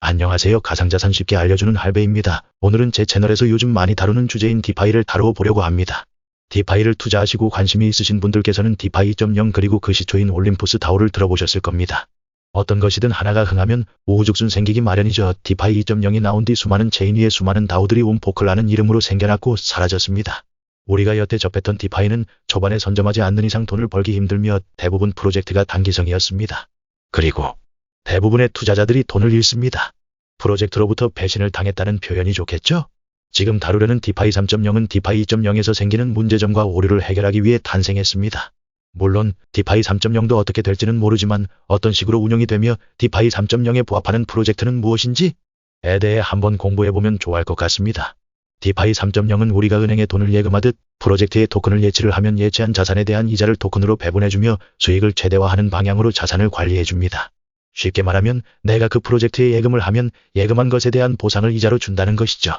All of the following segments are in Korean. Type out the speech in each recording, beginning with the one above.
안녕하세요. 가상자산 쉽게 알려주는 할배입니다. 오늘은 제 채널에서 요즘 많이 다루는 주제인 디파이를 다루어 보려고 합니다. 디파이를 투자하시고 관심이 있으신 분들께서는 디파이 2.0 그리고 그 시초인 올림푸스 다오를 들어보셨을 겁니다. 어떤 것이든 하나가 흥하면 우후죽순 생기기 마련이죠. 디파이 2.0이 나온 뒤 수많은 체인 위에 수많은 다오들이 온포클라는 이름으로 생겨났고 사라졌습니다. 우리가 여태 접했던 디파이는 초반에 선점하지 않는 이상 돈을 벌기 힘들며 대부분 프로젝트가 단기성이었습니다. 그리고 대부분의 투자자들이 돈을 잃습니다. 프로젝트로부터 배신을 당했다는 표현이 좋겠죠? 지금 다루려는 디파이 3.0은 디파이 2.0에서 생기는 문제점과 오류를 해결하기 위해 탄생했습니다. 물론 디파이 3.0도 어떻게 될지는 모르지만 어떤 식으로 운영이 되며 디파이 3.0에 부합하는 프로젝트는 무엇인지에 대해 한번 공부해보면 좋아할 것 같습니다. 디파이 3.0은 우리가 은행에 돈을 예금하듯 프로젝트에 토큰을 예치를 하면 예치한 자산에 대한 이자를 토큰으로 배분해주며 수익을 최대화하는 방향으로 자산을 관리해줍니다. 쉽게 말하면 내가 그 프로젝트에 예금을 하면 예금한 것에 대한 보상을 이자로 준다는 것이죠.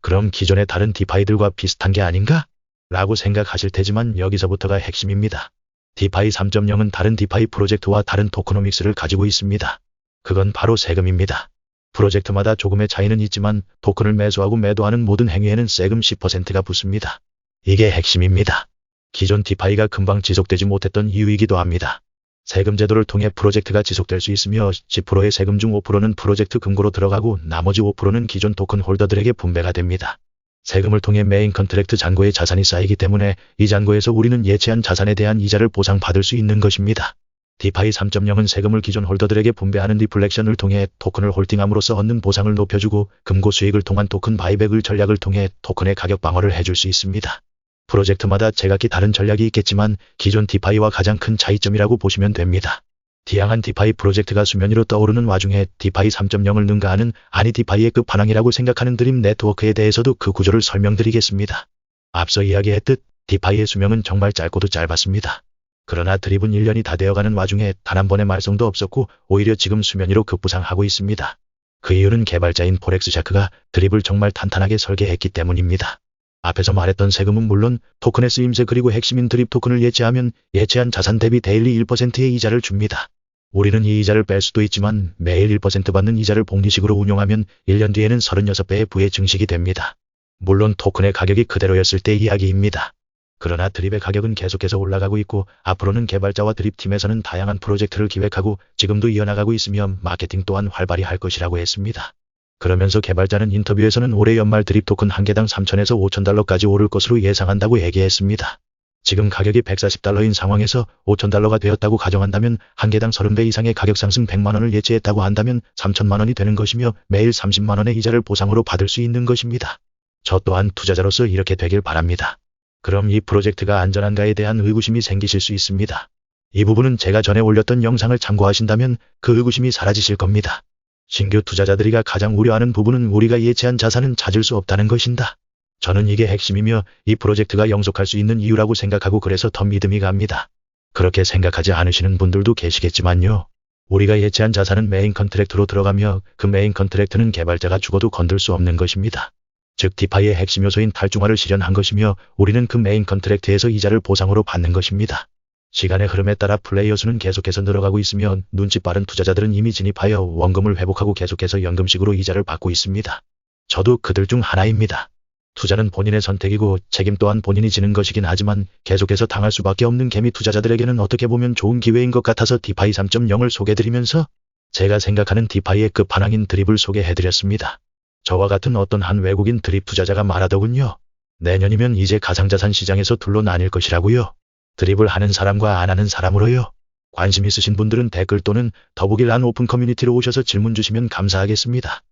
그럼 기존의 다른 디파이들과 비슷한 게 아닌가? 라고 생각하실 테지만 여기서부터가 핵심입니다. 디파이 3.0은 다른 디파이 프로젝트와 다른 토크노믹스를 가지고 있습니다. 그건 바로 세금입니다. 프로젝트마다 조금의 차이는 있지만 토큰을 매수하고 매도하는 모든 행위에는 세금 10%가 붙습니다. 이게 핵심입니다. 기존 디파이가 금방 지속되지 못했던 이유이기도 합니다. 세금 제도를 통해 프로젝트가 지속될 수 있으며 10%의 세금 중 5%는 프로젝트 금고로 들어가고 나머지 5%는 기존 토큰 홀더들에게 분배가 됩니다. 세금을 통해 메인 컨트랙트 잔고에 자산이 쌓이기 때문에 이 잔고에서 우리는 예치한 자산에 대한 이자를 보상받을 수 있는 것입니다. 디파이 3.0은 세금을 기존 홀더들에게 분배하는 리플렉션을 통해 토큰을 홀딩함으로써 얻는 보상을 높여주고 금고 수익을 통한 토큰 바이백을 전략을 통해 토큰의 가격 방어를 해줄 수 있습니다. 프로젝트마다 제각기 다른 전략이 있겠지만 기존 디파이와 가장 큰 차이점이라고 보시면 됩니다. 다양한 디파이 프로젝트가 수면 위로 떠오르는 와중에 디파이 3.0을 능가하는 아니 디파이의 끝판왕이라고 생각하는 드림 네트워크에 대해서도 그 구조를 설명드리겠습니다. 앞서 이야기했듯 디파이의 수명은 정말 짧고도 짧았습니다. 그러나 드립은 1년이 다 되어가는 와중에 단 한 번의 말썽도 없었고 오히려 지금 수면 위로 급부상하고 있습니다. 그 이유는 개발자인 포렉스샤크가 드립을 정말 탄탄하게 설계했기 때문입니다. 앞에서 말했던 세금은 물론 토큰의 쓰임새 그리고 핵심인 드립 토큰을 예치하면 예치한 자산 대비 데일리 1%의 이자를 줍니다. 우리는 이 이자를 뺄 수도 있지만 매일 1% 받는 이자를 복리식으로 운용하면 1년 뒤에는 36배의 부의 증식이 됩니다. 물론 토큰의 가격이 그대로였을 때 이야기입니다. 그러나 드립의 가격은 계속해서 올라가고 있고 앞으로는 개발자와 드립팀에서는 다양한 프로젝트를 기획하고 지금도 이어나가고 있으며 마케팅 또한 활발히 할 것이라고 했습니다. 그러면서 개발자는 인터뷰에서는 올해 연말 드립 토큰 한 개당 3,000에서 5,000달러까지 오를 것으로 예상한다고 얘기했습니다. 지금 가격이 140달러인 상황에서 5,000달러가 되었다고 가정한다면 한 개당 30배 이상의 가격 상승 100만원을 예치했다고 한다면 3천만원이 되는 것이며 매일 30만원의 이자를 보상으로 받을 수 있는 것입니다. 저 또한 투자자로서 이렇게 되길 바랍니다. 그럼 이 프로젝트가 안전한가에 대한 의구심이 생기실 수 있습니다. 이 부분은 제가 전에 올렸던 영상을 참고하신다면 그 의구심이 사라지실 겁니다. 신규 투자자들이가 가장 우려하는 부분은 우리가 예치한 자산은 찾을 수 없다는 것인다. 저는 이게 핵심이며 이 프로젝트가 영속할 수 있는 이유라고 생각하고 그래서 더 믿음이 갑니다. 그렇게 생각하지 않으시는 분들도 계시겠지만요. 우리가 예치한 자산은 메인 컨트랙트로 들어가며 그 메인 컨트랙트는 개발자가 죽어도 건들 수 없는 것입니다. 즉 디파이의 핵심 요소인 탈중화를 실현한 것이며 우리는 그 메인 컨트랙트에서 이자를 보상으로 받는 것입니다. 시간의 흐름에 따라 플레이어 수는 계속해서 늘어가고 있으며 눈치 빠른 투자자들은 이미 진입하여 원금을 회복하고 계속해서 연금식으로 이자를 받고 있습니다. 저도 그들 중 하나입니다. 투자는 본인의 선택이고 책임 또한 본인이 지는 것이긴 하지만 계속해서 당할 수밖에 없는 개미 투자자들에게는 어떻게 보면 좋은 기회인 것 같아서 디파이 3.0을 소개해드리면서 제가 생각하는 디파이의 끝판왕인 드립을 소개해드렸습니다. 저와 같은 어떤 한 외국인 드립 투자자가 말하더군요. 내년이면 이제 가상자산 시장에서 둘로 나뉠 것이라고요. 드립을 하는 사람과 안 하는 사람으로요. 관심 있으신 분들은 댓글 또는 더보기란 오픈 커뮤니티로 오셔서 질문 주시면 감사하겠습니다.